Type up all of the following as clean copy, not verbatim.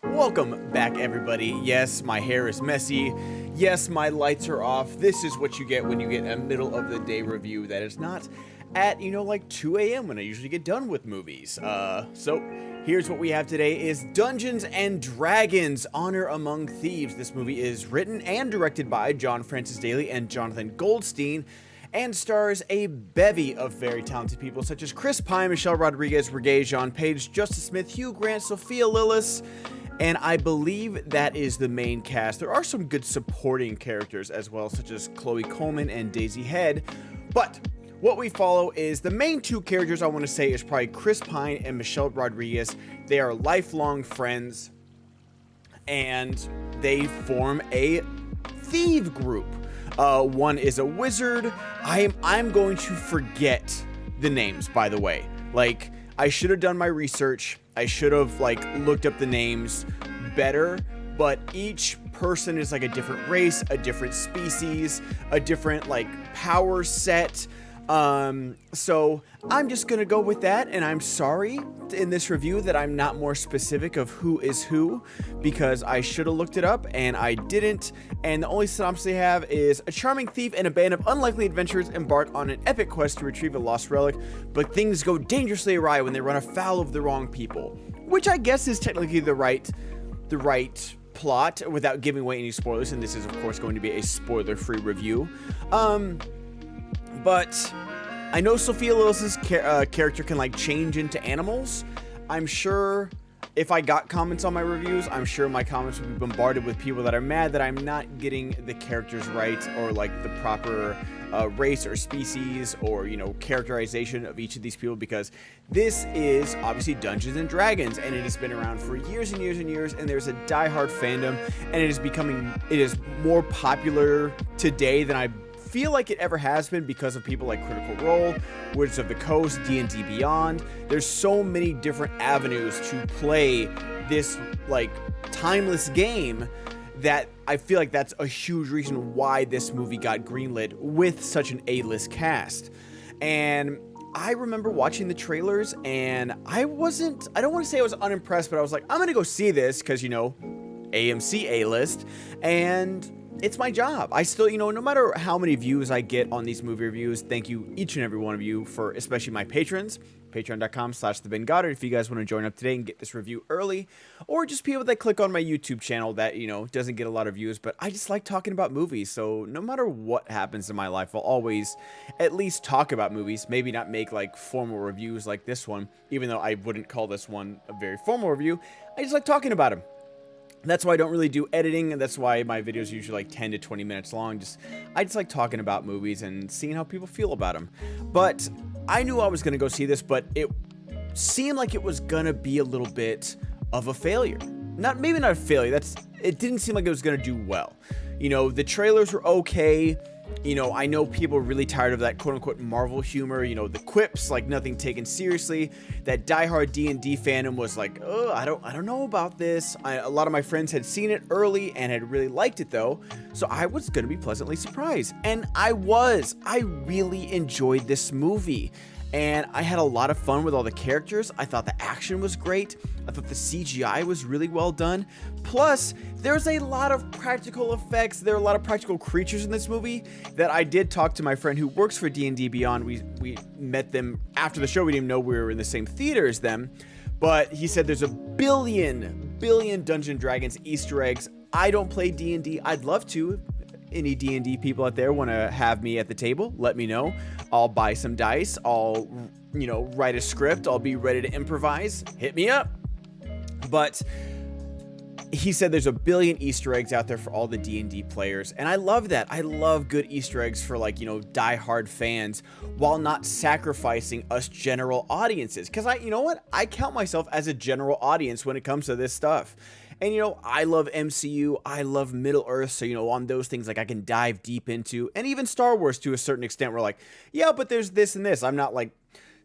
Welcome back, everybody. Yes, my hair is messy. Yes, my lights are off. This is what you get when you get a middle of the day review that is not at, like 2 a.m. when I usually get done with movies. So here's what we have today is Dungeons and Dragons: Honor Among Thieves. This movie is written and directed by John Francis Daley and Jonathan Goldstein, and stars a bevy of very talented people such as Chris Pine, Michelle Rodriguez, Regé-Jean Page, Justice Smith, Hugh Grant, Sophia Lillis, and I believe that is the main cast. There are some good supporting characters as well, such as Chloe Coleman and Daisy Head, but what we follow is the main two characters I want to say is probably Chris Pine and Michelle Rodriguez. They are lifelong friends, and they form a thief group. One is a wizard. I'm going to forget the names, by the way. Like, I should have done my research. I should have looked up the names better, but each person is like a different race, a different species, a different power set. So I'm just gonna go with that, and I'm sorry in this review that I'm not more specific of who is who, because I should have looked it up and I didn't. And the only synopsis they have is: a charming thief and a band of unlikely adventurers embark on an epic quest to retrieve a lost relic, but things go dangerously awry when they run afoul of the wrong people. Which I guess is technically the right plot, without giving away any spoilers, and this is of course going to be a spoiler-free review. But I know Sophia Lillis' character can change into animals. I'm sure if I got comments on my reviews, I'm sure my comments would be bombarded with people that are mad that I'm not getting the characters right, or the proper race or species, or characterization of each of these people, because this is obviously Dungeons and Dragons, and it has been around for years and years and years, and there's a diehard fandom, and it is more popular today than I feel like it ever has been, because of people like Critical Role, Wizards of the Coast, D&D Beyond. There's so many different avenues to play this timeless game that I feel like that's a huge reason why this movie got greenlit with such an A-list cast. And I remember watching the trailers, and I don't want to say I was unimpressed, but I was like, I'm gonna go see this because AMC A-list, and it's my job. I still, no matter how many views I get on these movie reviews, thank you each and every one of you, for especially my patrons, patreon.com/TheBenGoddard, if you guys want to join up today and get this review early, or just people that click on my YouTube channel that, doesn't get a lot of views, but I just like talking about movies. So no matter what happens in my life, I'll always at least talk about movies, maybe not make formal reviews like this one, even though I wouldn't call this one a very formal review. I just like talking about them. That's why I don't really do editing, and that's why my videos are usually 10 to 20 minutes long. I just like talking about movies and seeing how people feel about them. But I knew I was going to go see this, but it seemed like it was going to be a little bit of a failure. Maybe not a failure. It didn't seem like it was going to do well. The trailers were okay. I know people are really tired of that quote-unquote Marvel humor, the quips, nothing taken seriously. That diehard D&D fandom was oh, I don't know about this. A lot of my friends had seen it early and had really liked it, though, so I was going to be pleasantly surprised. And I was. I really enjoyed this movie, and I had a lot of fun with all the characters. I thought the action was great. I thought the CGI was really well done. Plus, there's a lot of practical effects. There are a lot of practical creatures in this movie that I did talk to my friend who works for D&D Beyond. We met them after the show. We didn't even know we were in the same theater as them. But he said there's a billion Dungeons & Dragons Easter eggs. I don't play D&D. I'd love to. Any D&D people out there want to have me at the table, let me know. I'll buy some dice. I'll, write a script. I'll be ready to improvise. Hit me up. But he said there's a billion Easter eggs out there for all the D&D players, and I love that. I love good Easter eggs for diehard fans, while not sacrificing us general audiences. Because I count myself as a general audience when it comes to this stuff. And I love MCU, I love Middle Earth, so on those things I can dive deep into, and even Star Wars to a certain extent. We're yeah, but there's this and this. I'm not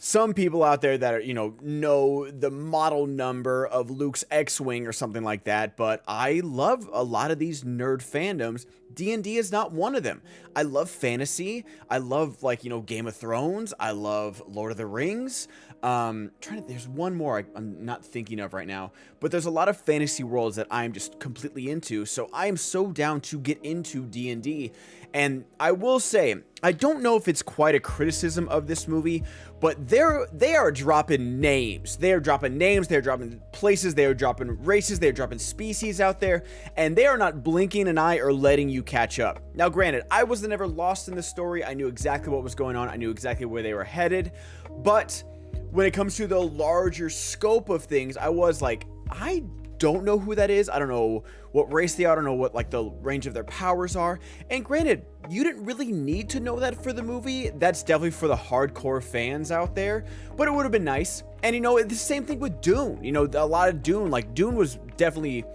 some people out there that are, know the model number of Luke's X-Wing or something like that, but I love a lot of these nerd fandoms. D&D is not one of them. I love fantasy. I love, Game of Thrones. I love Lord of the Rings. There's one more I'm not thinking of right now, but there's a lot of fantasy worlds that I'm just completely into, so I am so down to get into D&D. And I will say, I don't know if it's quite a criticism of this movie, but they are dropping names. They are dropping names, they're dropping places, they are dropping races, they're dropping species out there, and they are not blinking an eye or letting you catch up. Now, granted, I was never lost in the story. I knew exactly what was going on. I knew exactly where they were headed. But when it comes to the larger scope of things, I was like, I don't know who that is. I don't know what race they are. I don't know what the range of their powers are. And granted, you didn't really need to know that for the movie. That's definitely for the hardcore fans out there, but it would have been nice. And the same thing with Dune. A lot of Dune, Dune was definitely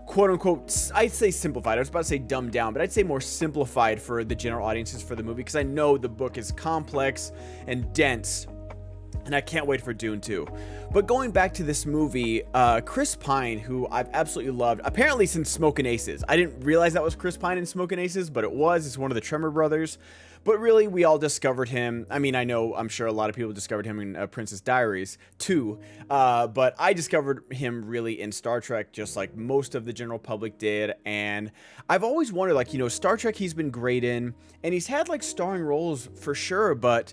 quote unquote, I'd say simplified. I was about to say dumbed down, but I'd say more simplified for the general audiences for the movie, because I know the book is complex and dense. And I can't wait for Dune 2. But going back to this movie, Chris Pine, who I've absolutely loved, apparently since Smokin' Aces. I didn't realize that was Chris Pine in Smokin' Aces, but it was. It's one of the Tremor brothers. But really, we all discovered him. I mean, I'm sure a lot of people discovered him in Princess Diaries too. But I discovered him really in Star Trek, just like most of the general public did. And I've always wondered, Star Trek he's been great in. And he's had starring roles for sure. But,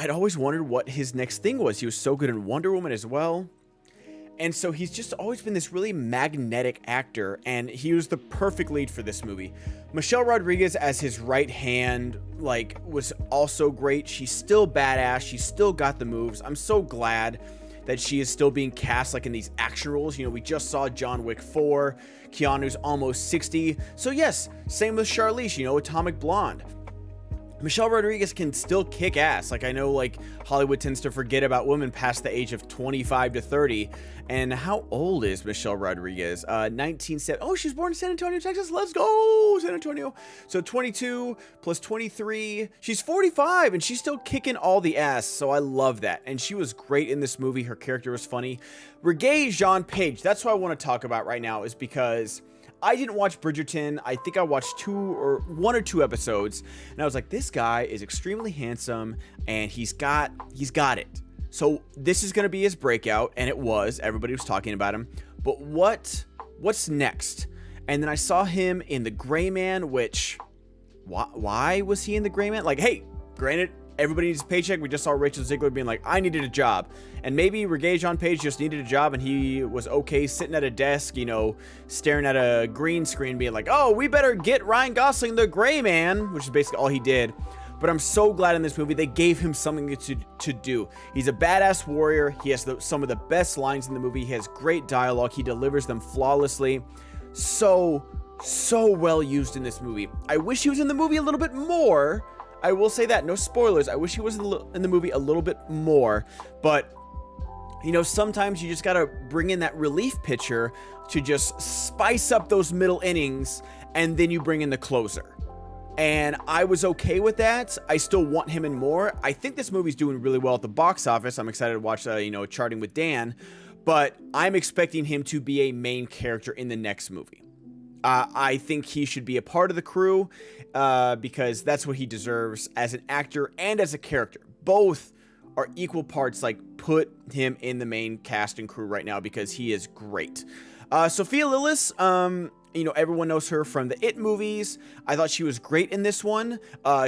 I'd always wondered what his next thing was. He was so good in Wonder Woman as well. And so he's just always been this really magnetic actor, and he was the perfect lead for this movie. Michelle Rodriguez as his right hand, was also great. She's still badass. She's still got the moves. I'm so glad that she is still being cast in these action roles. We just saw John Wick 4. Keanu's almost 60. So yes, same with Charlize, Atomic Blonde. Michelle Rodriguez can still kick ass. I know Hollywood tends to forget about women past the age of 25 to 30. And how old is Michelle Rodriguez? 1970. Oh, she was born in San Antonio, Texas. Let's go, San Antonio. So 22 plus 23. She's 45 and she's still kicking all the ass. So I love that. And she was great in this movie. Her character was funny. Regé-Jean Page. That's what I want to talk about right now, is because I didn't watch Bridgerton. I think I watched one or two episodes, and I was like, this guy is extremely handsome, and he's got it. So this is going to be his breakout, and it was. Everybody was talking about him. But what's next? And then I saw him in The Gray Man, which, why was he in The Gray Man? Hey, granted, everybody needs a paycheck. We just saw Rachel Zegler being like, I needed a job. And maybe Regé-Jean Page just needed a job, and he was okay sitting at a desk, staring at a green screen being like, oh, we better get Ryan Gosling the Gray Man, which is basically all he did. But I'm so glad in this movie they gave him something to do. He's a badass warrior. He has some of the best lines in the movie. He has great dialogue. He delivers them flawlessly. So well used in this movie. I wish he was in the movie a little bit more. I will say that, no spoilers. I wish he was in the movie a little bit more, but sometimes you just gotta bring in that relief pitcher to just spice up those middle innings, and then you bring in the closer. And I was okay with that. I still want him in more. I think this movie's doing really well at the box office. I'm excited to watch, Charting with Dan, but I'm expecting him to be a main character in the next movie. I think he should be a part of the crew because that's what he deserves as an actor and as a character. Both are equal parts. Put him in the main cast and crew right now because he is great. Sophia Lillis, everyone knows her from the It movies. I thought she was great in this one.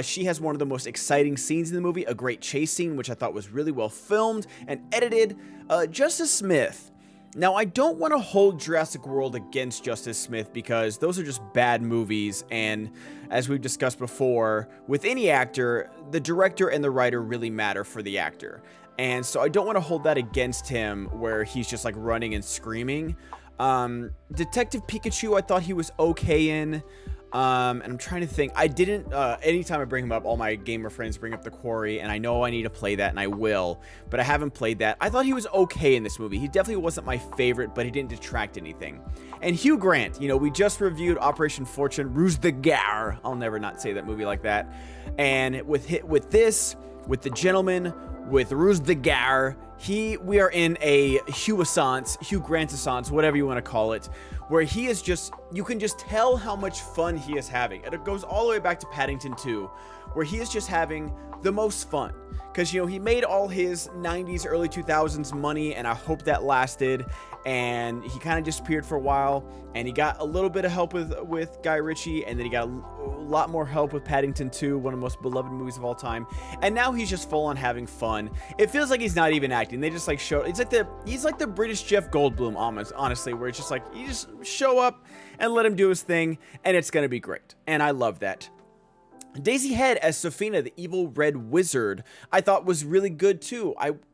She has one of the most exciting scenes in the movie, a great chase scene, which I thought was really well filmed and edited. Justice Smith. Now, I don't want to hold Jurassic World against Justice Smith because those are just bad movies, and as we've discussed before, with any actor, the director and the writer really matter for the actor. And so I don't want to hold that against him where he's just running and screaming. Detective Pikachu, I thought he was okay in. And I'm trying to think. I didn't, anytime I bring him up, all my gamer friends bring up The Quarry, and I know I need to play that, and I will, but I haven't played that. I thought he was okay in this movie. He definitely wasn't my favorite, but he didn't detract anything. And Hugh Grant, we just reviewed Operation Fortune, Ruse de Guerre. I'll never not say that movie like that. And with The Gentleman, with Ruse de Gare. We are in a Hugh Grant-assance, whatever you want to call it, where he is just, you can just tell how much fun he is having. And it goes all the way back to Paddington 2, where he is just having the most fun. Because, you know, he made all his 90s, early 2000s money, and I hope that lasted. And he kind of disappeared for a while, and he got a little bit of help with Guy Ritchie, and then he got a lot more help with Paddington 2, one of the most beloved movies of all time. And now he's just full on having fun. It feels like he's not even acting. They just like show, he's like the British Jeff Goldblum almost, honestly, where it's just like, you just show up and let him do his thing, and it's gonna be great. And I love that. Daisy Head as Sofina, the evil red wizard, I thought was really good too.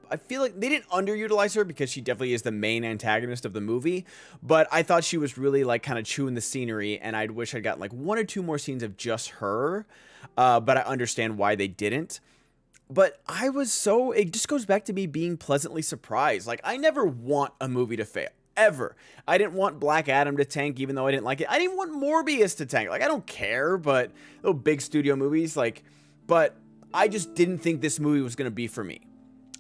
I feel like they didn't underutilize her because she definitely is the main antagonist of the movie, but I thought she was really like kind of chewing the scenery, and I wish I'd gotten like 1 or 2 more scenes of just her, but I understand why they didn't. But it just goes back to me being pleasantly surprised. Like, I never want a movie to fail. Ever. I didn't want Black Adam to tank, even though I didn't like it. I didn't want Morbius to tank. Like, I don't care, but little big studio movies, like, but I just didn't think this movie was going to be for me.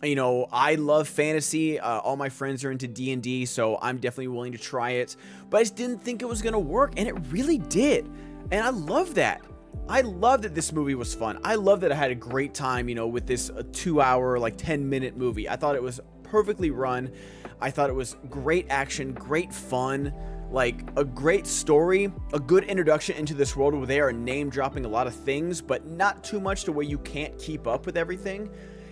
You know, I love fantasy. All my friends are into D&D, so I'm definitely willing to try it. But I just didn't think it was going to work, and it really did. And I love that. I love that this movie was fun. I love that I had a great time, you know, with this 2-hour, like 10-minute movie. I thought it was perfectly run. I thought it was great action, great fun, like a great story, a good introduction into this world where they are name dropping a lot of things, but not too much to where you can't keep up with everything.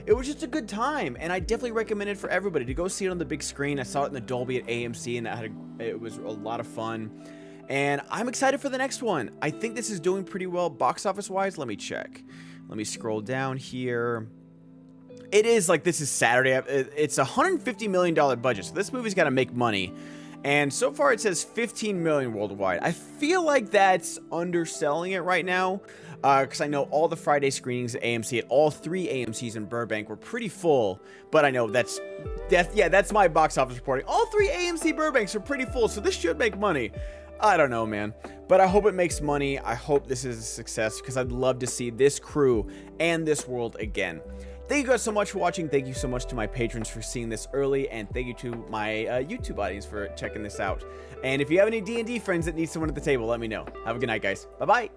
It was just a good time, and I definitely recommend it for everybody to go see it on the big screen. I saw it in the Dolby at AMC, and it was a lot of fun. And I'm excited for the next one. I think this is doing pretty well box office wise. Let me check. Let me scroll down here. It is like, this is Saturday. It's a $150 million budget, so this movie's got to make money. And so far it says 15 million worldwide. I feel like that's underselling it right now, because I know all the Friday screenings at AMC at all 3 AMCs in Burbank were pretty full. But I know that's my box office reporting. All 3 AMC Burbanks are pretty full, so this should make money. I don't know, man, but I hope it makes money. I hope this is a success, because I'd love to see this crew and this world again. Thank you guys so much for watching. Thank you so much to my patrons for seeing this early, and thank you to my YouTube audience for checking this out. And if you have any D&D friends that need someone at the table, let me know. Have a good night, guys. Bye-bye.